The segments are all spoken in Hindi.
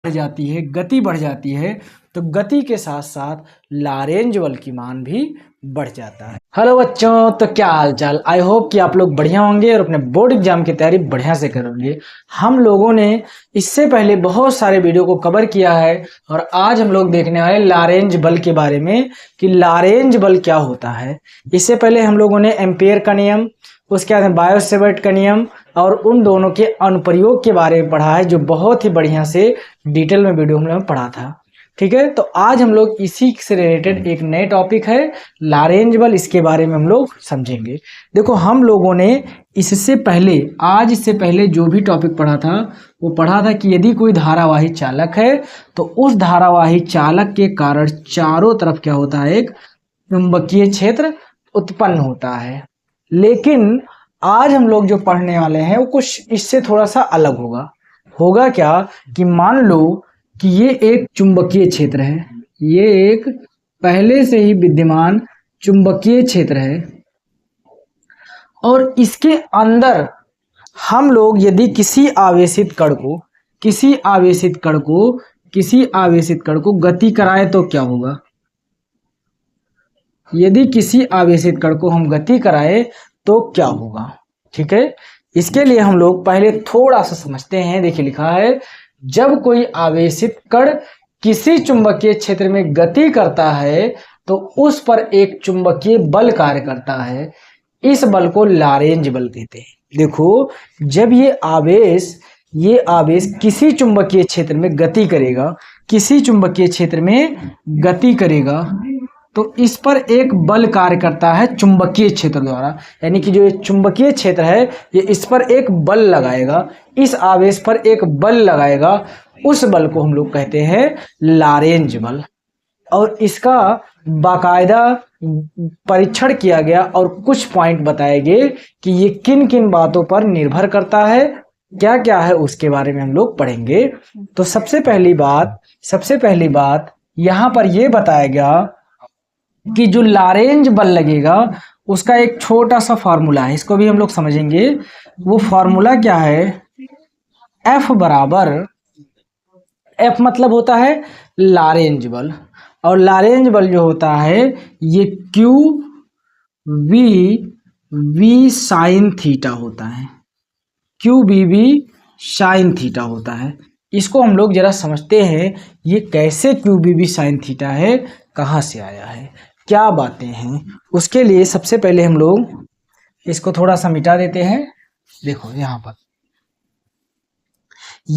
बढ़ जाती है, गति बढ़ जाती है, तो गति के साथ साथ लारेंज बल की मान भी बढ़ जाता है। हेलो बच्चों, तो क्या हाल चाल। आई होप कि आप लोग बढ़िया होंगे और अपने बोर्ड एग्जाम की तैयारी बढ़िया से करोगे। हम लोगों ने इससे पहले बहुत सारे वीडियो को कवर किया है और आज हम लोग देखने वाले लारेंज बल के बारे में कि लारेंज बल क्या होता है। इससे पहले हम लोगों ने एम्पियर का नियम, उसके बाद बायो-सेवर्ट का नियम और उन दोनों के अनुप्रयोग के बारे में पढ़ा है, जो बहुत ही बढ़िया से डिटेल में वीडियो में पढ़ा था। ठीक है, तो आज हम लोग इसी से रिलेटेड एक नए टॉपिक है लारेंज बल, इसके बारे में हम लोग समझेंगे। देखो, हम लोगों ने इससे पहले जो भी टॉपिक पढ़ा था वो पढ़ा था कि यदि कोई धारावाही चालक है तो उस धारावाही चालक के कारण चारों तरफ क्या होता है, एक चुंबकीय क्षेत्र उत्पन्न होता है। लेकिन आज हम लोग जो पढ़ने वाले हैं वो कुछ इससे थोड़ा सा अलग होगा क्या कि मान लो कि ये एक चुंबकीय क्षेत्र है, ये एक पहले से ही विद्यमान चुंबकीय क्षेत्र है और इसके अंदर हम लोग यदि किसी आवेशित कण को गति कराए तो क्या होगा। यदि किसी आवेशित कण को हम गति कराए तो क्या होगा। ठीक है, इसके लिए हम लोग पहले थोड़ा सा समझते हैं। देखिए लिखा है, जब कोई आवेशित कण किसी चुंबकीय क्षेत्र में गति करता है तो उस पर एक चुंबकीय बल कार्य करता है। इस बल को लारेंज बल कहते हैं। देखो, जब ये आवेश किसी चुंबकीय क्षेत्र में गति करेगा, तो इस पर एक बल कार्य करता है चुंबकीय क्षेत्र द्वारा। यानी कि जो ये चुंबकीय क्षेत्र है ये इस पर एक बल लगाएगा, इस आवेश पर एक बल लगाएगा, उस बल को हम लोग कहते हैं लारेंज बल। और इसका बाकायदा परीक्षण किया गया और कुछ पॉइंट बताए गए कि ये किन किन बातों पर निर्भर करता है, क्या क्या है, उसके बारे में हम लोग पढ़ेंगे। तो सबसे पहली बात यहाँ पर यह बताया गया कि जो लारेंज बल लगेगा उसका एक छोटा सा फॉर्मूला है, इसको भी हम लोग समझेंगे। वो फॉर्मूला क्या है, F बराबर, F मतलब होता है लारेंज बल, और लारेंज बल जो होता है ये Q V साइन थीटा होता है, QVV साइन थीटा होता है। इसको हम लोग जरा समझते हैं, ये कैसे QVV साइन थीटा है, कहाँ से आया है, क्या बातें हैं। उसके लिए सबसे पहले हम लोग इसको थोड़ा सा मिटा देते हैं। देखो यहाँ पर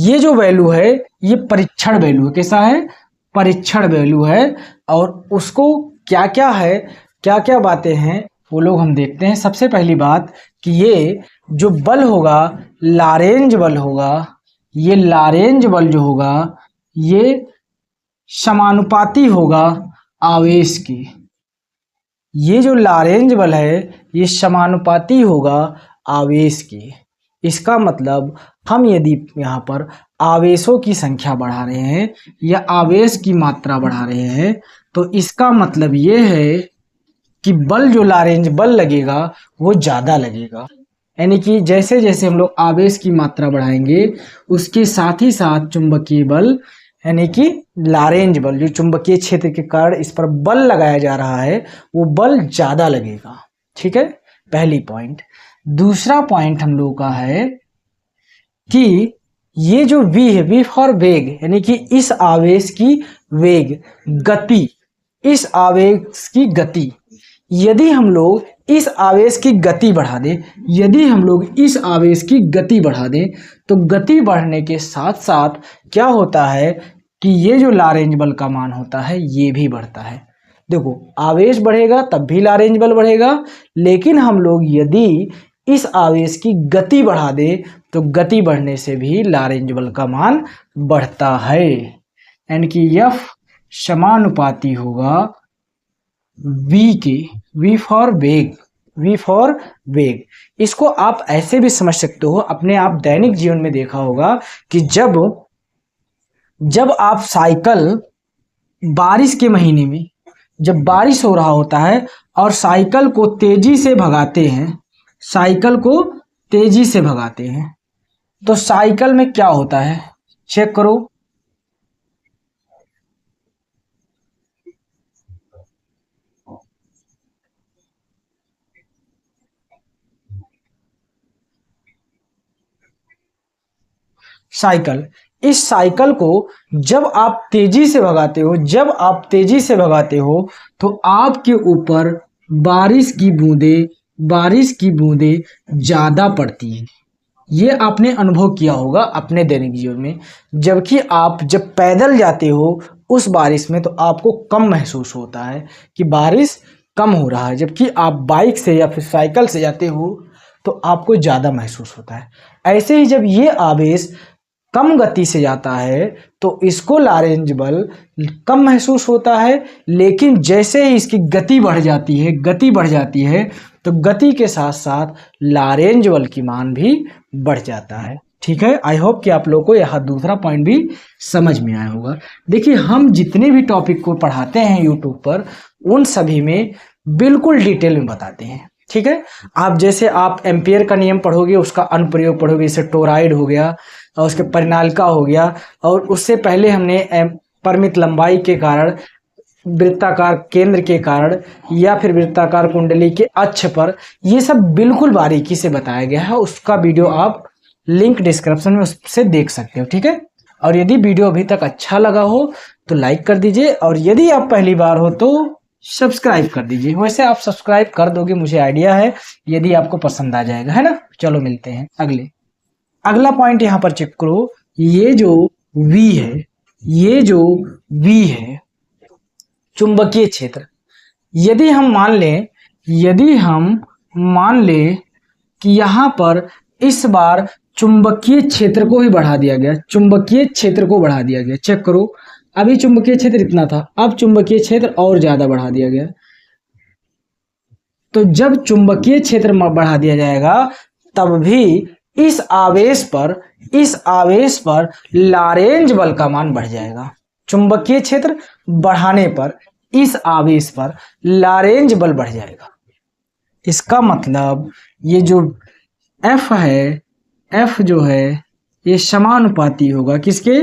ये जो वैल्यू है ये परीक्षण वैल्यू है। कैसा है, परीक्षण वैल्यू है। और उसको क्या क्या है, क्या क्या बातें हैं, वो लोग हम देखते हैं। सबसे पहली बात कि ये जो बल होगा लारेंज बल होगा, ये लारेंज बल जो होगा ये समानुपाती होगा आवेश की। ये जो लारेंज बल है ये समानुपाती होगा आवेश की। इसका मतलब हम यदि यहाँ पर आवेशों की संख्या बढ़ा रहे हैं या आवेश की मात्रा बढ़ा रहे हैं तो इसका मतलब ये है कि बल जो लारेंज बल लगेगा वो ज़्यादा लगेगा। यानी कि जैसे जैसे हम लोग आवेश की मात्रा बढ़ाएंगे उसके साथ ही साथ चुंबकीय बल, यानी कि लारेंज बल, जो चुंबकीय क्षेत्र के कारण इस पर बल लगाया जा रहा है वो बल ज़्यादा लगेगा। ठीक है, पहली पॉइंट। दूसरा पॉइंट हम लोगों का है कि ये जो V है, V फॉर वेग, यानी कि इस आवेश की वेग, गति, इस आवेश की गति, यदि हम लोग इस आवेश की गति बढ़ा दें तो गति बढ़ने के साथ साथ क्या होता है कि ये जो लारेंज बल का मान होता है ये भी बढ़ता है। देखो, आवेश बढ़ेगा तब भी लारेंज बल बढ़ेगा, लेकिन हम लोग यदि इस आवेश की गति बढ़ा दें तो गति बढ़ने से भी लारेंज बल का मान बढ़ता है। यानी कि F समानुपाती होगा V के, V फॉर वेग। इसको आप ऐसे भी समझ सकते हो, अपने आप दैनिक जीवन में देखा होगा कि जब आप साइकिल, बारिश के महीने में जब बारिश हो रहा होता है और साइकिल को तेजी से भगाते हैं तो साइकिल में क्या होता है, चेक करो, साइकिल, इस साइकिल को जब आप तेजी से भगाते हो, जब आप तेजी से भगाते हो तो आपके ऊपर बारिश की बूंदें ज्यादा पड़ती हैं। ये आपने अनुभव किया होगा अपने दैनिक जीवन में। जबकि आप जब पैदल जाते हो उस बारिश में तो आपको कम महसूस होता है कि बारिश कम हो रहा है, जबकि आप बाइक से या फिर साइकिल से जाते हो तो आपको ज़्यादा महसूस होता है। ऐसे ही जब ये आवेश कम गति से जाता है तो इसको लारेंज बल कम महसूस होता है, लेकिन जैसे ही इसकी गति बढ़ जाती है तो गति के साथ साथ लारेंज बल की मान भी बढ़ जाता है। ठीक है, आई होप कि आप लोगों को यह दूसरा पॉइंट भी समझ में आया होगा। देखिए, हम जितने भी टॉपिक को पढ़ाते हैं यूट्यूब पर उन सभी में बिल्कुल डिटेल में बताते हैं। ठीक है, आप जैसे आप एम्पियर का नियम पढ़ोगे, उसका अनुप्रयोग पढ़ोगे, जैसे टोराइड हो गया और उसके परिनालिका हो गया, और उससे पहले हमने परिमित लंबाई के कारण, वृत्ताकार केंद्र के कारण या फिर वृत्ताकार कुंडली के अक्ष पर, ये सब बिल्कुल बारीकी से बताया गया है। उसका वीडियो आप लिंक डिस्क्रिप्शन में उससे देख सकते हो। ठीक है, और यदि वीडियो अभी तक अच्छा लगा हो तो लाइक कर दीजिए, और यदि आप पहली बार हो तो सब्सक्राइब कर दीजिए। वैसे आप सब्सक्राइब कर दोगे, मुझे आइडिया है, यदि आपको पसंद आ जाएगा, है ना। चलो मिलते हैं अगला पॉइंट यहाँ पर चेक करो। ये जो V है चुंबकीय क्षेत्र, यदि हम मान लें कि यहाँ पर इस बार चुंबकीय क्षेत्र को ही बढ़ा दिया गया, चेक करो। अभी चुंबकीय क्षेत्र इतना था, अब चुंबकीय क्षेत्र और ज्यादा बढ़ा दिया गया। तो जब चुंबकीय क्षेत्र बढ़ा दिया जाएगा तब भी इस आवेश पर लारेंज बल का मान बढ़ जाएगा। चुंबकीय क्षेत्र बढ़ाने पर इस आवेश पर लारेंज बल बढ़ जाएगा। इसका मतलब ये जो F है, F जो है ये समानुपाती होगा किसके,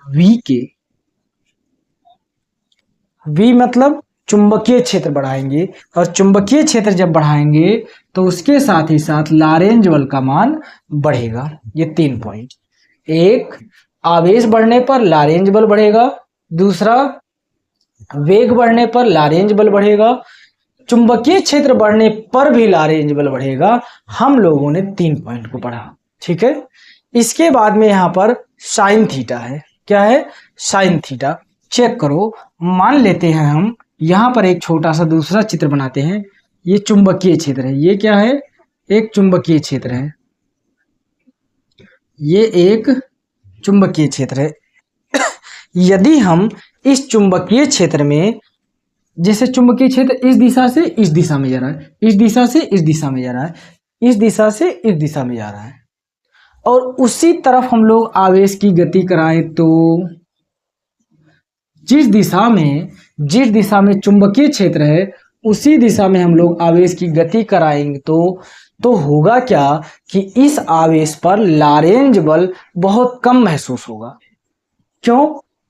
V के। V मतलब चुंबकीय क्षेत्र बढ़ाएंगे, और चुंबकीय क्षेत्र जब बढ़ाएंगे तो उसके साथ ही साथ लारेंज बल का मान बढ़ेगा। ये 3 पॉइंट, एक आवेश बढ़ने पर लारेंज बल बढ़ेगा, दूसरा वेग बढ़ने पर लारेंज बल बढ़ेगा, चुंबकीय क्षेत्र बढ़ने पर भी लारेंज बल बढ़ेगा। हम लोगों ने 3 पॉइंट को पढ़ा। ठीक है, इसके बाद में यहाँ पर साइन थीटा है। क्या है, साइन थीटा। चेक करो, मान लेते हैं हम यहाँ पर एक छोटा सा दूसरा चित्र बनाते हैं। ये चुंबकीय क्षेत्र है, ये क्या है, एक चुंबकीय क्षेत्र है, ये एक चुंबकीय क्षेत्र है। यदि हम इस चुंबकीय क्षेत्र में, जैसे चुंबकीय क्षेत्र इस दिशा से इस दिशा में जा रहा है, इस दिशा से इस दिशा में जा रहा है, इस दिशा से इस दिशा में जा रहा है, और उसी तरफ हम लोग आवेश की गति कराएं तो जिस दिशा में चुंबकीय क्षेत्र है उसी दिशा में हम लोग आवेश की गति कराएंगे तो होगा क्या कि इस आवेश पर लारेंज बल बहुत कम महसूस होगा। क्यों?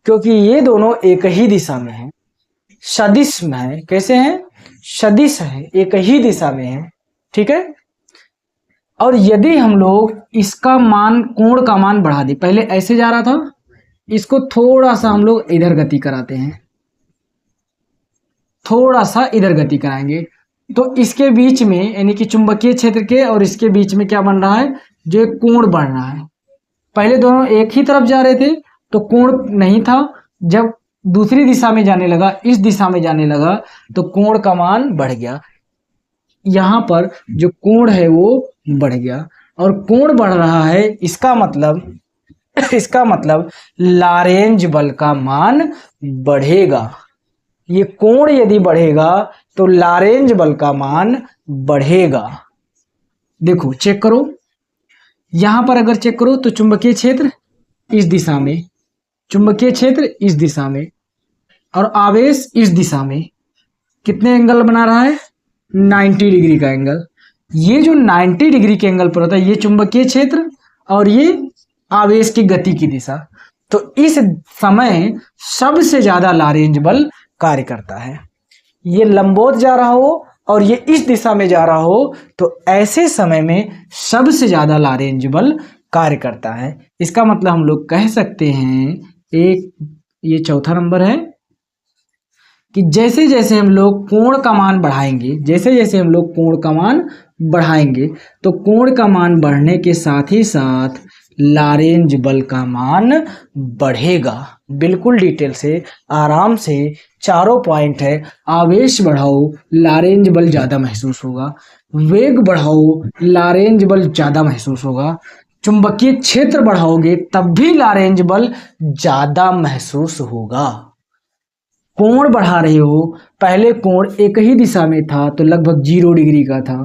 क्योंकि ये दोनों एक ही दिशा में हैं, सदिश में है। कैसे हैं? सदिश है, एक ही दिशा में है। ठीक है, और यदि हम लोग इसका मान, कोण का मान बढ़ा दें, पहले ऐसे जा रहा था, इसको थोड़ा सा हम लोग इधर गति कराते हैं, थोड़ा सा इधर गति कराएंगे, तो इसके बीच में, यानी कि चुंबकीय क्षेत्र के और इसके बीच में क्या बन रहा है, जो एक कोण बन रहा है। पहले दोनों एक ही तरफ जा रहे थे तो कोण नहीं था, जब दूसरी दिशा में जाने लगा, इस दिशा में जाने लगा, तो कोण का मान बढ़ गया। यहाँ पर जो कोण है वो बढ़ गया, और कोण बढ़ रहा है, इसका मतलब लारेंज बल का मान बढ़ेगा। ये कोण यदि बढ़ेगा तो लारेंज बल का मान बढ़ेगा। देखो चेक करो, यहां पर अगर चेक करो तो चुंबकीय क्षेत्र इस दिशा में, चुंबकीय क्षेत्र इस दिशा में, और आवेश इस दिशा में, कितने एंगल बना रहा है, 90 डिग्री का एंगल। ये जो 90 डिग्री के एंगल पर होता है, ये चुंबकीय क्षेत्र और ये आवेश की गति की दिशा। तो इस समय सबसे ज्यादा लारेंज बल कार्य करता है। ये लंबवत जा रहा हो और ये इस दिशा में जा रहा हो, तो ऐसे समय में सबसे ज्यादा लारेंज बल कार्य करता है। इसका मतलब हम लोग कह सकते हैं, एक ये चौथा नंबर है कि जैसे जैसे हम लोग कोण का मान बढ़ाएंगे, जैसे जैसे हम लोग कोण का मान बढ़ाएंगे तो कोण का मान बढ़ने के साथ ही साथ लारेंज बल का मान बढ़ेगा। बिल्कुल डिटेल से आराम से चारों पॉइंट है। आवेश बढ़ाओ, लारेंज बल ज्यादा महसूस होगा। वेग बढ़ाओ, लारेंज बल ज्यादा महसूस होगा। चुंबकीय क्षेत्र बढ़ाओगे तब भी लारेंज बल ज्यादा महसूस होगा। कोण बढ़ा रहे हो, पहले कोण एक ही दिशा में था तो लगभग 0 डिग्री का था।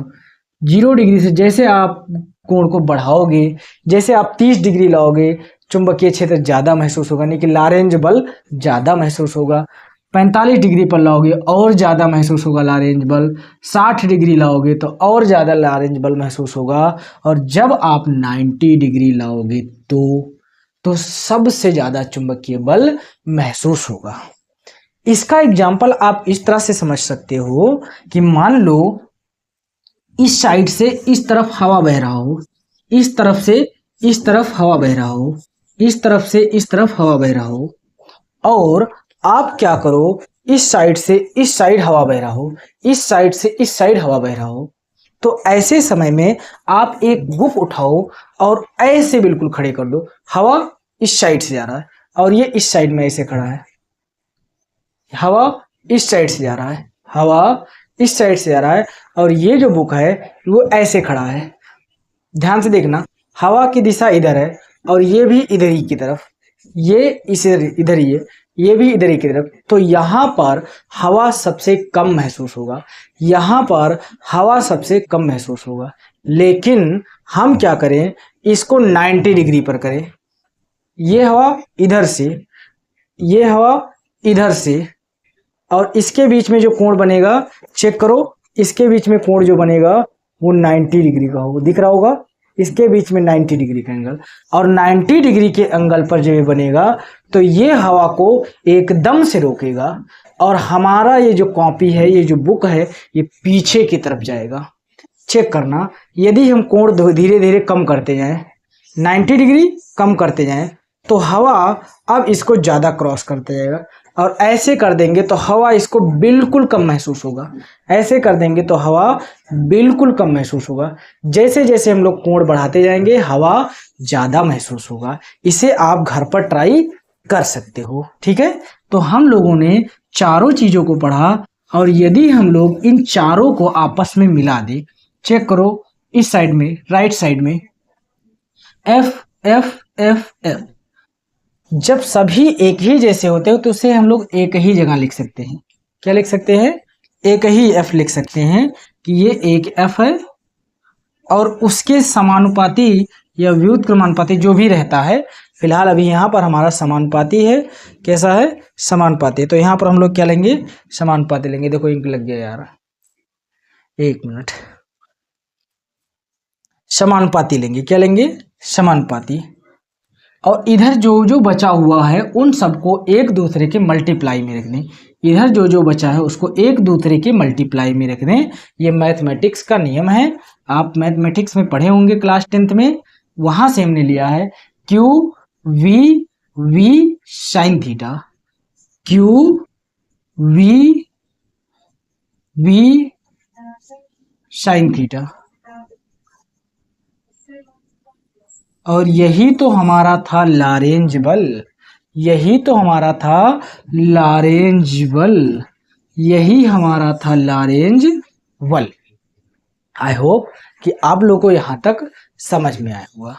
0 डिग्री से जैसे आप कोण को बढ़ाओगे, जैसे आप 30 डिग्री लाओगे, चुंबकीय क्षेत्र ज्यादा महसूस होगा, यानी कि लारेंज बल ज्यादा महसूस होगा। 45 डिग्री पर लाओगे और ज्यादा महसूस होगा लारेंज बल। 60 डिग्री लाओगे तो और ज्यादा लारेंज बल महसूस होगा। और जब आप 90 डिग्री लाओगे तो सबसे ज्यादा चुंबकीय बल महसूस होगा। इसका एग्जाम्पल आप इस तरह से समझ सकते हो कि मान लो इस साइड से इस तरफ हवा बह रहा हो, इस तरफ से इस तरफ हवा बह रहा हो, इस तरफ से इस तरफ हवा बह रहा हो, और आप क्या करो, इस साइड से इस साइड हवा बह रहा हो, इस साइड से इस साइड हवा बह रहा हो, तो ऐसे समय में आप एक बुक उठाओ और ऐसे बिल्कुल खड़े कर दो। हवा इस साइड से जा रहा है और ये इस साइड में ऐसे खड़ा है। हवा इस साइड से जा रहा है, हवा इस साइड से जा रहा है, और ये जो बुक है वो ऐसे खड़ा है। ध्यान से देखना, हवा की दिशा इधर है और ये भी इधर ही की तरफ, ये इसे इधर ही है, ये भी इधर ही की तरफ। तो यहाँ पर हवा सबसे कम महसूस होगा, यहाँ पर हवा सबसे कम महसूस होगा। लेकिन हम क्या करें, इसको 90 डिग्री पर करें। ये हवा इधर से, ये हवा इधर से, और इसके बीच में जो कोण बनेगा, चेक करो, इसके बीच में कोण जो बनेगा वो 90 डिग्री का होगा। दिख रहा होगा, इसके बीच में 90 डिग्री का एंगल, और 90 डिग्री के एंगल पर जब ये बनेगा तो ये हवा को एकदम से रोकेगा और हमारा ये जो कॉपी है, ये जो बुक है, ये पीछे की तरफ जाएगा। चेक करना, यदि हम कोण धीरे धीरे कम करते जाएं, 90 डिग्री कम करते जाएं, तो हवा अब इसको ज्यादा क्रॉस करते जाएगा, और ऐसे कर देंगे तो हवा इसको बिल्कुल कम महसूस होगा। ऐसे कर देंगे तो हवा बिल्कुल कम महसूस होगा। जैसे जैसे हम लोग कोण बढ़ाते जाएंगे हवा ज्यादा महसूस होगा। इसे आप घर पर ट्राई कर सकते हो, ठीक है। तो हम लोगों ने चारों चीजों को पढ़ा, और यदि हम लोग इन चारों को आपस में मिला दे, चेक करो इस साइड में, राइट साइड में एफ एफ एफ एफ, जब सभी एक ही जैसे होते हो तो उसे हम लोग एक ही जगह लिख सकते हैं। क्या लिख सकते हैं? एक ही एफ लिख सकते हैं कि ये एक एफ है, और उसके समानुपाती या व्युत्क्रमानुपाती जो भी रहता है, फिलहाल अभी यहाँ पर हमारा समानुपाती है। कैसा है? समानुपाती। तो यहाँ पर हम लोग क्या लेंगे? समानुपाती लेंगे। देखो इंक लग गया यार, एक मिनट। समानुपाती लेंगे। क्या लेंगे? समानुपाती। और इधर जो जो बचा हुआ है उन सबको एक दूसरे के मल्टीप्लाई में रख दें। इधर जो जो बचा है उसको एक दूसरे के मल्टीप्लाई में रख दें। ये मैथमेटिक्स का नियम है, आप मैथमेटिक्स में पढ़े होंगे क्लास 10th में, वहां से हमने लिया है। Q V V sine theta, Q V V sine theta, और यही तो हमारा था लारेंज बल, यही तो हमारा था लारेंज बल, यही हमारा था लारेंज बल। आई होप कि आप लोगों को यहां तक समझ में आया होगा।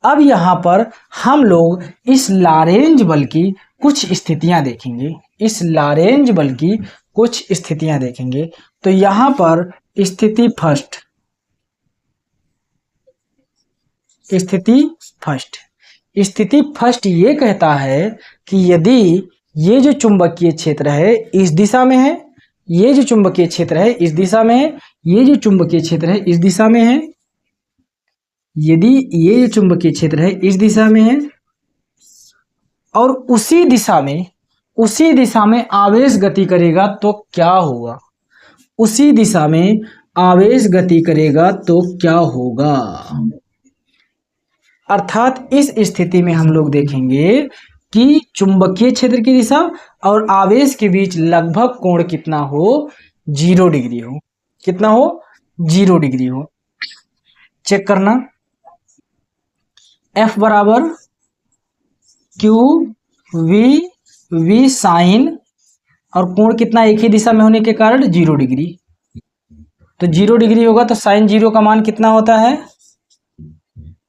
अब यहां पर हम लोग इस लारेंज बल की कुछ स्थितियां देखेंगे, इस लारेंज बल की कुछ स्थितियां देखेंगे। तो यहां पर स्थिति फर्स्ट, स्थिति फर्स्ट ये कहता है कि यदि ये जो चुंबकीय क्षेत्र है इस दिशा में है, ये जो चुंबकीय क्षेत्र है इस दिशा में है, ये जो चुंबकीय क्षेत्र है इस दिशा में है, यदि ये जो चुंबकीय क्षेत्र है इस दिशा में है, और उसी दिशा में आवेश गति करेगा तो क्या होगा? उसी दिशा में आवेश गति करेगा तो क्या होगा? अर्थात इस स्थिति में हम लोग देखेंगे कि चुंबकीय क्षेत्र की दिशा और आवेश के बीच लगभग कोण कितना हो, 0 डिग्री हो। कितना हो, 0 डिग्री हो। चेक करना, F बराबर क्यू वी साइन, और कोण कितना एक ही दिशा में होने के कारण 0 डिग्री। तो 0 डिग्री होगा तो साइन 0 का मान कितना होता है,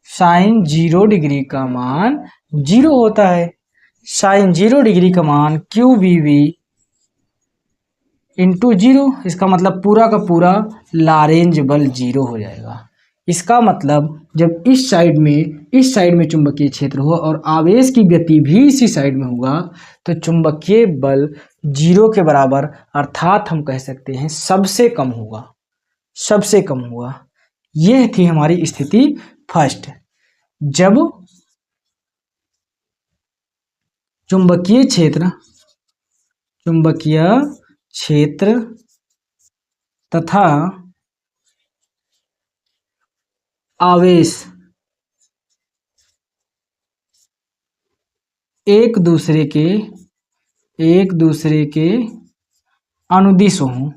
साइन 0 डिग्री का मान 0 होता है। साइन 0 डिग्री का मान क्यू वी वी इंटू 0, इसका मतलब पूरा का पूरा लारेंज बल 0 हो जाएगा। इसका मतलब जब इस साइड में चुंबकीय क्षेत्र हो और आवेश की गति भी इसी साइड में होगा तो चुंबकीय बल 0 के बराबर, अर्थात हम कह सकते हैं सबसे कम होगा, सबसे कम होगा। यह थी हमारी स्थिति फर्स्ट। जब चुंबकीय क्षेत्र तथा आवेश एक दूसरे के अनुदिश हों।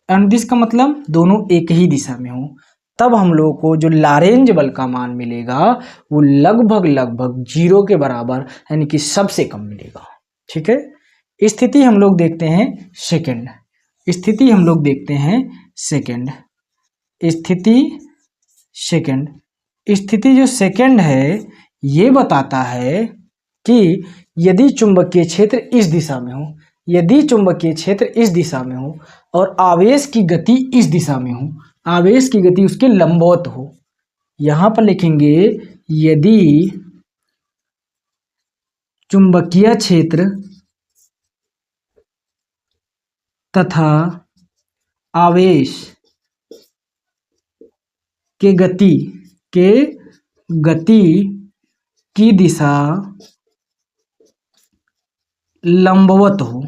अनुदिश का मतलब दोनों एक ही दिशा में हो, तब हम लोगों को जो लारेंज बल का मान मिलेगा वो लगभग 0 के बराबर, यानी कि सबसे कम मिलेगा। ठीक है। स्थिति हम लोग देखते हैं सेकंड। स्थिति जो सेकंड है ये बताता है कि यदि चुंबकीय क्षेत्र इस दिशा में हो और आवेश की गति इस दिशा में हो, आवेश की गति उसके लंबवत हो। यहां पर लिखेंगे यदि चुंबकीय क्षेत्र तथा आवेश के गति की दिशा लंबवत हो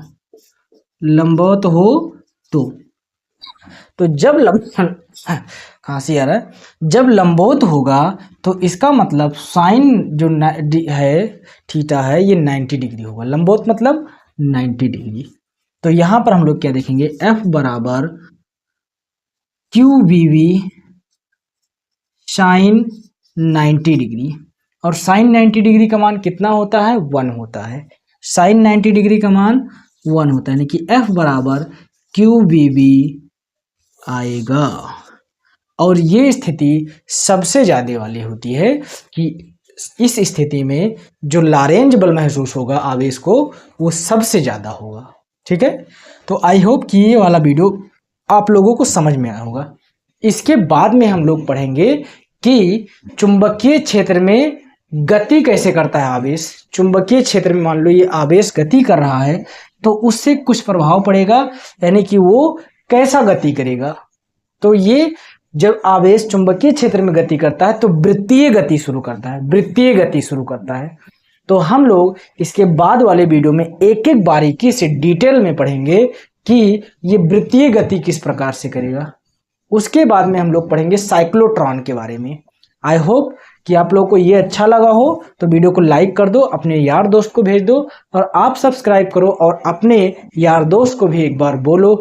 तो जब खांसी आ रहा है, जब लंबवत होगा तो इसका मतलब साइन जो है थीटा है ये 90 डिग्री होगा। लंबवत मतलब 90 डिग्री। तो यहां पर हम लोग क्या देखेंगे, F बराबर Q V V sine 90 degree, और साइन 90 डिग्री का मान कितना होता है, 1 होता है। साइन 90 डिग्री का मान 1 होता है, यानी कि F बराबर क्यू वी वी आएगा। और ये स्थिति सबसे ज्यादा वाली होती है कि इस स्थिति में जो लारेंज बल महसूस होगा आवेश को वो सबसे ज्यादा होगा। ठीक है। तो आई होप कि ये वाला वीडियो आप लोगों को समझ में आया होगा। इसके बाद में हम लोग पढ़ेंगे कि चुंबकीय क्षेत्र में गति कैसे करता है आवेश। चुंबकीय क्षेत्र में मान लो ये आवेश गति कर रहा है तो उससे कुछ प्रभाव पड़ेगा, यानी कि वो कैसा गति करेगा। तो ये जब आवेश चुंबकीय क्षेत्र में गति करता है तो वृत्तीय गति शुरू करता है। तो हम लोग इसके बाद वाले वीडियो में एक एक बारीकी से डिटेल में पढ़ेंगे कि ये वृत्तीय गति किस प्रकार से करेगा। उसके बाद में हम लोग पढ़ेंगे साइक्लोट्रॉन के बारे में। आई होप कि आप लोगों को ये अच्छा लगा हो तो वीडियो को लाइक कर दो, अपने यार दोस्त को भेज दो, और आप सब्सक्राइब करो और अपने यार दोस्त को भी एक बार बोलो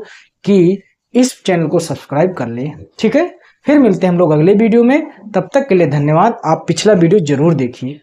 कि इस चैनल को सब्सक्राइब कर ले। ठीक है। फिर मिलते हैं हम लोग अगले वीडियो में। तब तक के लिए धन्यवाद। आप पिछला वीडियो जरूर देखिए।